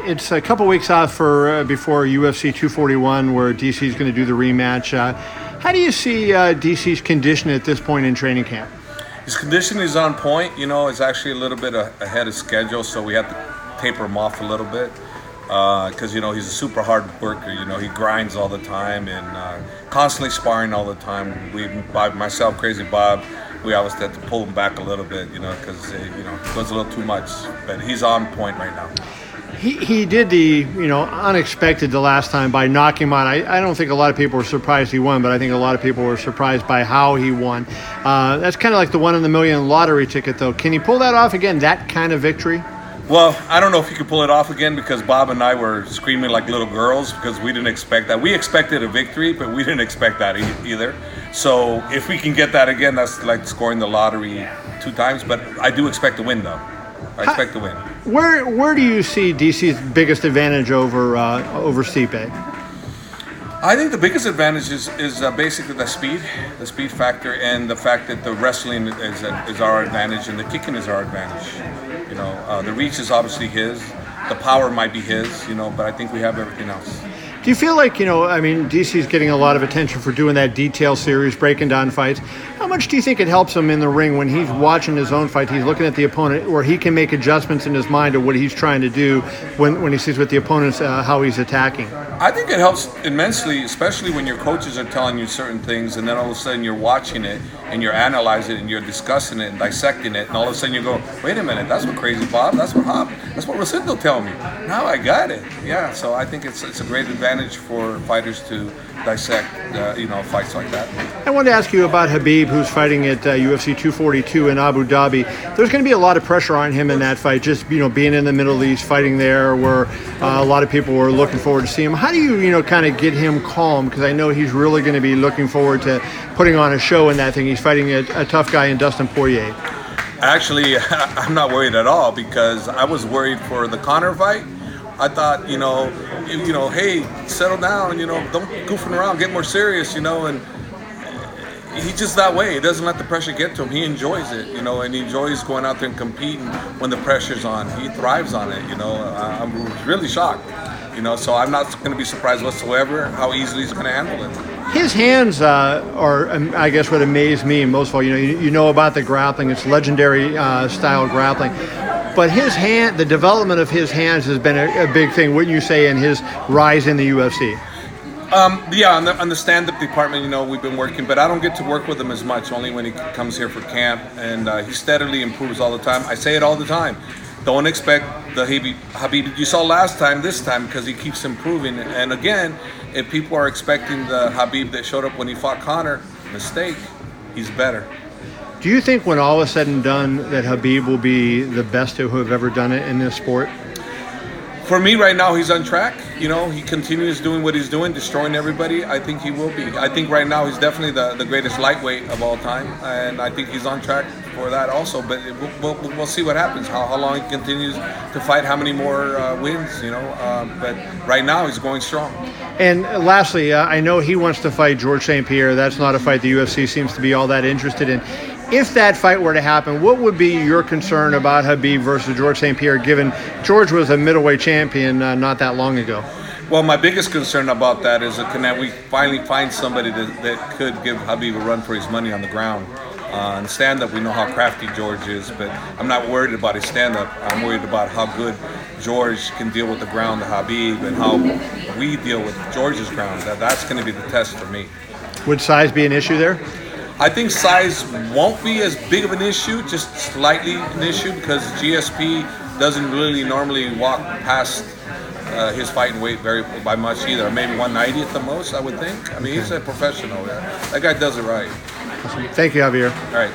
It's a couple weeks out for before UFC 241, where DC is going to do the rematch. How do you see DC's condition at this point in training camp? His conditioning is on point. It's actually a little bit ahead of schedule, so we have to taper him off a little bit because he's a super hard worker. He grinds all the time and constantly sparring all the time. Myself, Crazy Bob, we always had to pull him back a little bit, because he goes a little too much. But he's on point right now. He did the unexpected the last time by knocking him out. I don't think a lot of people were surprised he won, but I think a lot of people were surprised by how he won. That's kind of like the 1 in a million lottery ticket, though. Can he pull that off again, that kind of victory? Well, I don't know if he could pull it off again, because Bob and I were screaming like little girls because we didn't expect that. We expected a victory, but we didn't expect that either. So if we can get that again, that's like scoring the lottery 2 times. But I do expect to win, though. I expect to win. Where do you see DC's biggest advantage over Stipe? I think the biggest advantage is basically the speed factor, and the fact that the wrestling is our advantage and the kicking is our advantage. The reach is obviously his, the power might be his, but I think we have everything else. Do you feel like, DC's getting a lot of attention for doing that detail series, breaking down fights. How much do you think it helps him in the ring when he's watching his own fight, he's looking at the opponent, where he can make adjustments in his mind of what he's trying to do when he sees with the opponents how he's attacking? I think it helps immensely, especially when your coaches are telling you certain things, and then all of a sudden you're watching it and you're analyzing it and you're discussing it and dissecting it, and all of a sudden you go, wait a minute, that's what Crazy Bob, that's what Rosendo tell me. Now I got it. Yeah, so I think it's a great advantage for fighters to dissect, fights like that. I wanted to ask you about Khabib, who's fighting at UFC 242 in Abu Dhabi. There's going to be a lot of pressure on him in that fight, just being in the Middle East, fighting there, where a lot of people were looking forward to see him. How do you kind of get him calm? Because I know he's really going to be looking forward to putting on a show in that thing. He's fighting a tough guy in Dustin Poirier. Actually, I'm not worried at all, because I was worried for the Conor fight. I thought, hey, settle down, don't goofing around, get more serious, and he's just that way. He doesn't let the pressure get to him. He enjoys it, and he enjoys going out there and competing when the pressure's on. He thrives on it, I'm really shocked, so I'm not going to be surprised whatsoever how easily he's going to handle it. His hands are, I guess, what amazed me most of all. You know about the grappling. It's legendary style grappling. But the development of his hands has been a big thing, wouldn't you say, in his rise in the UFC? Yeah, on the stand-up department, we've been working, but I don't get to work with him as much, only when he comes here for camp, and he steadily improves all the time. I say it all the time. Don't expect the Khabib you saw this time, because he keeps improving. And again, if people are expecting the Khabib that showed up when he fought Conor, mistake, he's better. Do you think when all is said and done that Khabib will be the best who have ever done it in this sport? For me right now, he's on track. He continues doing what he's doing, destroying everybody. I think he will be. I think right now he's definitely the greatest lightweight of all time, and I think he's on track for that also. But we'll see what happens, how long he continues to fight, how many more wins, But right now he's going strong. And lastly, I know he wants to fight George St. Pierre. That's not a fight the UFC seems to be all that interested in. If that fight were to happen, what would be your concern about Khabib versus George St. Pierre, given George was a middleweight champion not that long ago? Well, my biggest concern about that is can we finally find somebody that could give Khabib a run for his money on the ground. On stand-up, we know how crafty George is, but I'm not worried about his stand-up. I'm worried about how good George can deal with the ground, the Khabib, and how we deal with George's ground. That's going to be the test for me. Would size be an issue there? I think size won't be as big of an issue, just slightly an issue, because GSP doesn't really normally walk past his fighting weight by much either. Maybe 190 at the most, I would think. I mean, he's a professional. That guy does it right. Awesome. Thank you, Javier. All right.